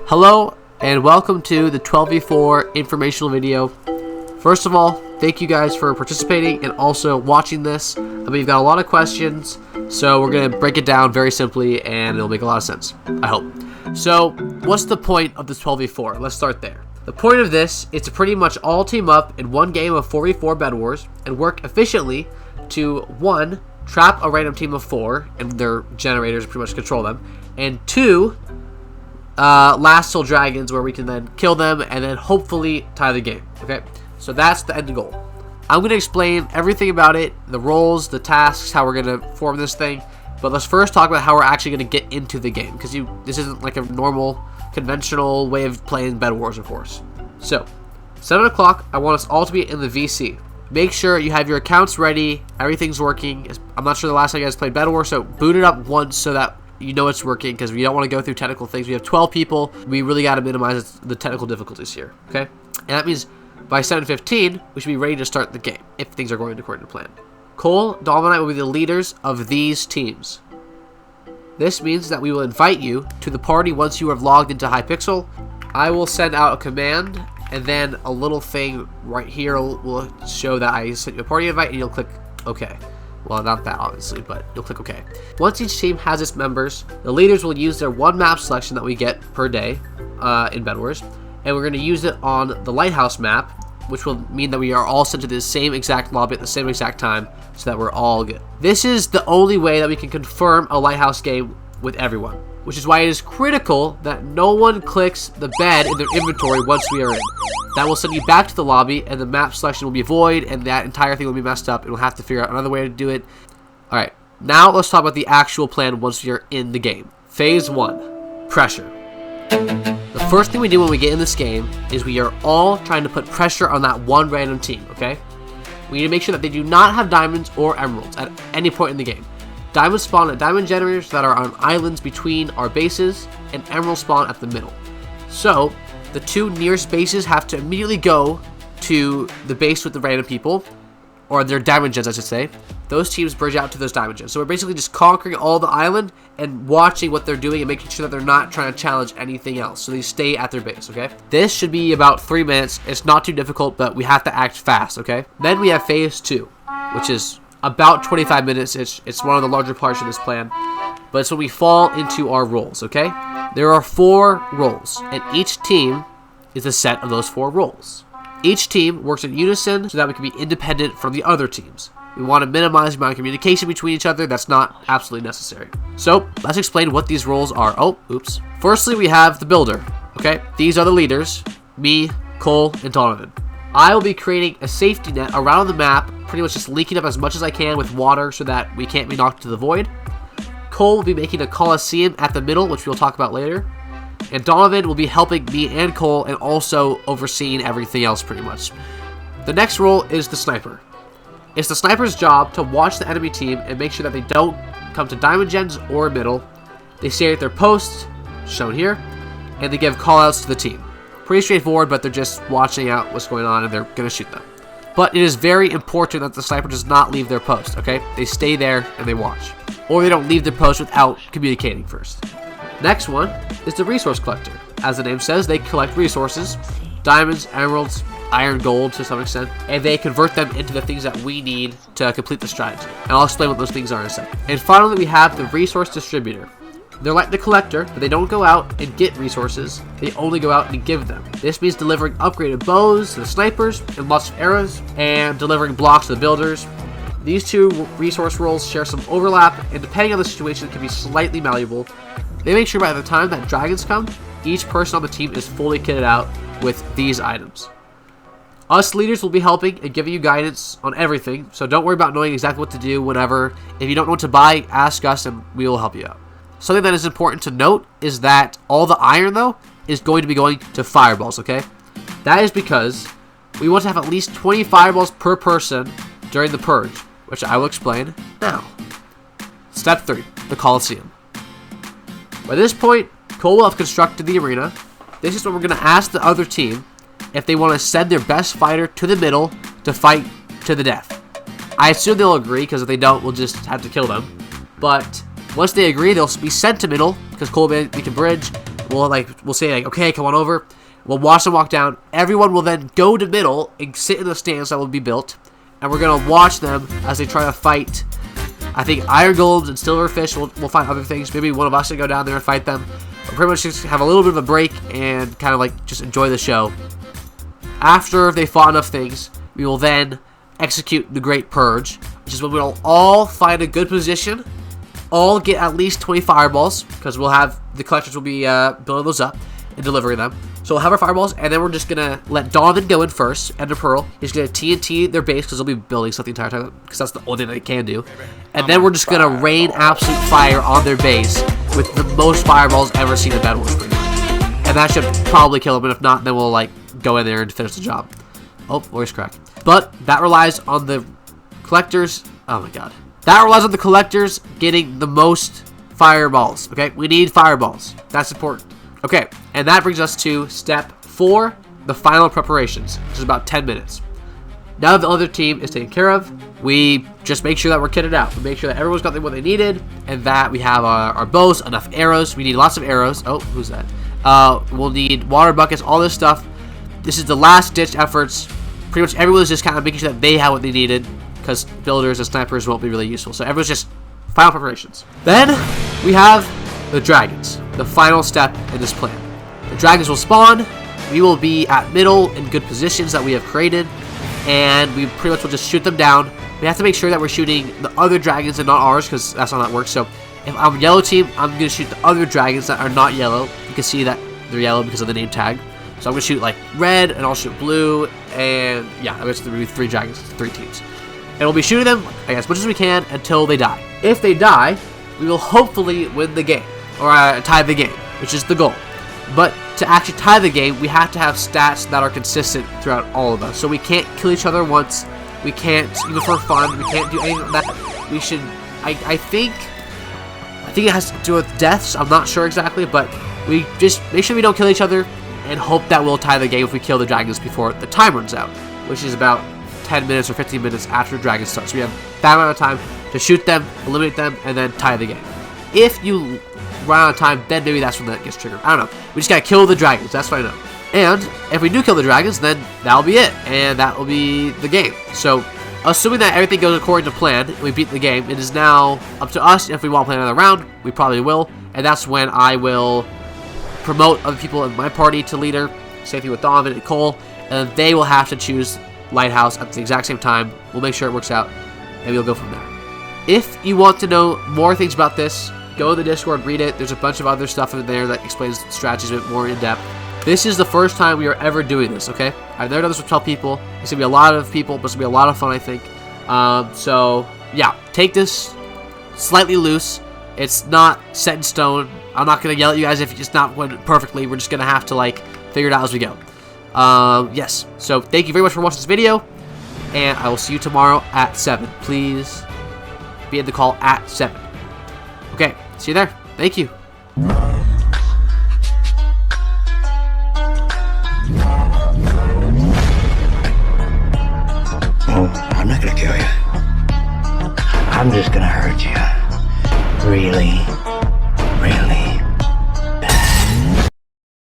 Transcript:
Hello and welcome to the 12v4 informational video. First of all, thank you guys for participating and also watching this. You've got a lot of questions, so we're going to break it down very simply and it'll make a lot of sense, I hope. So, what's the point of this 12v4? Let's start there. The point of this is to pretty much all team up in one game of 4v4 Bed Wars and work efficiently to 1. Trap a random team of 4 and their generators pretty much control them, and 2. Last till dragons, where we can then kill them and then hopefully tie the game. Okay, so that's the end goal. I'm going to explain everything about it, the roles, the tasks, how we're going to form this thing, but let's first talk about how we're actually going to get into the game, because this isn't like a normal conventional way of playing Bed Wars, of course. So 7 o'clock, I want us all to be in the VC. Make sure you have your accounts ready, everything's working. I'm not sure the last time you guys played Bed Wars, so boot it up once so that you know it's working, because we don't want to go through technical things. We have 12 people. We really got to minimize the technical difficulties here, okay? And that means by 7:15, we should be ready to start the game, if things are going according to plan. Cole, Dom, and I will be the leaders of these teams. This means that we will invite you to the party once you have logged into Hypixel. I will send out a command, and then a little thing right here will show that I sent you a party invite, and you'll click OK. Well, not that obviously, but you'll click OK. Once each team has its members, the leaders will use their one map selection that we get per day in Bed Wars, and we're going to use it on the Lighthouse map, which will mean that we are all sent to the same exact lobby at the same exact time, so that we're all good. This is the only way that we can confirm a Lighthouse game with everyone, which is why it is critical that no one clicks the bed in their inventory once we are in. That will send you back to the lobby, and the map selection will be void, and that entire thing will be messed up, and we'll have to figure out another way to do it. Alright, now let's talk about the actual plan once we are in the game. Phase 1. Pressure. The first thing we do when we get in this game is we are all trying to put pressure on that one random team, okay? We need to make sure that they do not have diamonds or emeralds at any point in the game. Diamonds spawn at diamond generators that are on islands between our bases, and emeralds spawn at the middle. So, the two nearest bases have to immediately go to the base with the random people, or their diamond gens, I should say. Those teams bridge out to those diamond gens. So we're basically just conquering all the island and watching what they're doing and making sure that they're not trying to challenge anything else. So they stay at their base, okay? This should be about 3 minutes. It's not too difficult, but we have to act fast, okay? Then we have phase 2, which is about 25 minutes. It's one of the larger parts of this plan, but it's when we fall into our roles, okay? There are 4 roles, and each team is a set of those 4 roles. Each team works in unison so that we can be independent from the other teams. We want to minimize the amount of communication between each other that's not absolutely necessary. So, let's explain what these roles are. Oh, oops. Firstly, we have the builder, okay? These are the leaders, me, Cole, and Donovan. I will be creating a safety net around the map, pretty much just leaking up as much as I can with water so that we can't be knocked to the void. Cole will be making a coliseum at the middle, which we'll talk about later. And Donovan will be helping me and Cole and also overseeing everything else pretty much. The next role is the sniper. It's the sniper's job to watch the enemy team and make sure that they don't come to diamond gens or middle. They stay at their posts, shown here, and they give callouts to the team. Pretty straightforward, but they're just watching out what's going on and they're going to shoot them. But it is very important that the sniper does not leave their post, okay? They stay there and they watch. Or they don't leave their post without communicating first. Next one is the resource collector. As the name says, they collect resources, diamonds, emeralds, iron, gold to some extent, and they convert them into the things that we need to complete the strategy. And I'll explain what those things are in a second. And finally, we have the resource distributor. They're like the collector, but they don't go out and get resources, they only go out and give them. This means delivering upgraded bows to the snipers and lots of arrows, and delivering blocks to the builders. These two resource roles share some overlap, and depending on the situation, can be slightly malleable. They make sure by the time that dragons come, each person on the team is fully kitted out with these items. Us leaders will be helping and giving you guidance on everything, so don't worry about knowing exactly what to do whenever. If you don't know what to buy, ask us and we will help you out. Something that is important to note is that all the iron, though, is going to be going to fireballs, okay? That is because we want to have at least 20 fireballs per person during the purge, which I will explain now. Step 3, the Coliseum. By this point, Cole will have constructed the arena. This is when we're going to ask the other team if they want to send their best fighter to the middle to fight to the death. I assume they'll agree, because if they don't, we'll just have to kill them. But once they agree, they'll be sent to middle, because Cole will make a bridge. we'll say like, okay, come on over. We'll watch them walk down. Everyone will then go to middle and sit in the stands that will be built, and we're gonna watch them as they try to fight. I think iron golems and silverfish. We'll find other things. Maybe one of us can go down there and fight them. But pretty much just have a little bit of a break and kind of like just enjoy the show. After they fought enough things, we will then execute the Great Purge, which is when we'll all find a good position, all get at least 20 fireballs, because we'll have the collectors will be building those up and delivering them. So we'll have our fireballs, and then we're just gonna let Donovan go in first, and the Pearl. He's gonna TNT their base, because they'll be building stuff the entire time, because that's the only thing they can do. And then we're just gonna rain absolute fire on their base with the most fireballs ever seen in Bedwars, pretty much. And that should probably kill them, and if not, then we'll like go in there and finish the job. Oh, voice crack. But that relies on the collectors. Oh my god. That relies on the collectors getting the most fireballs. Okay, we need fireballs. That's important. Okay, and that brings us to step 4, the final preparations, which is about 10 minutes. Now that the other team is taken care of, we just make sure that we're kitted out. We make sure that everyone's got what they needed, and that we have our bows, enough arrows. We need lots of arrows. Oh, who's that? We'll need water buckets, all this stuff. This is the last ditch efforts. Pretty much everyone is just kind of making sure that they have what they needed, because builders and snipers won't be really useful. So everyone's just final preparations. Then we have the dragons, the final step in this plan. The dragons will spawn. We will be at middle in good positions that we have created, and we pretty much will just shoot them down. We have to make sure that we're shooting the other dragons and not ours, because that's not how that works. So if I'm yellow team, I'm going to shoot the other dragons that are not yellow. You can see that they're yellow because of the name tag. So I'm going to shoot like red, and I'll shoot blue, and yeah, I'm going to do 3 dragons, 3 teams. And we'll be shooting them as much as we can until they die. If they die, we will hopefully win the game, or tie the game, which is the goal. But to actually tie the game, we have to have stats that are consistent throughout all of us. So we can't kill each other once. We can't, even for fun, we can't do anything like that. We should, I think it has to do with deaths. I'm not sure exactly, but we just make sure we don't kill each other and hope that we'll tie the game if we kill the dragons before the time runs out, which is about 10 minutes or 15 minutes after the dragons start. So we have that amount of time to shoot them, eliminate them, and then tie the game. If you run out of time, then maybe that's when that gets triggered. I don't know. We just gotta kill the dragons. That's what I know. And if we do kill the dragons, then that'll be it, and that will be the game. So, assuming that everything goes according to plan, and we beat the game, it is now up to us. If we want to play another round, we probably will, and that's when I will promote other people in my party to leader. Same thing with Donovan and Cole, and they will have to choose Lighthouse at the exact same time. We'll make sure it works out, and we'll go from there. If you want to know more things about this, go to the Discord, read it. There's a bunch of other stuff in there that explains strategies a bit more in depth. This is the first time we are ever doing this, okay? I've never done this with 12 people. It's going to be a lot of people, but it's going to be a lot of fun, I think. So, yeah, take this slightly loose. It's not set in stone. I'm not going to yell at you guys if it's not going perfectly. We're just going to have to, like, figure it out as we go. Yes. So, thank you very much for watching this video, and I will see you tomorrow at 7. Please be in the call at 7. Okay, see you there. Thank you. I'm not gonna kill you. I'm just gonna hurt you. Really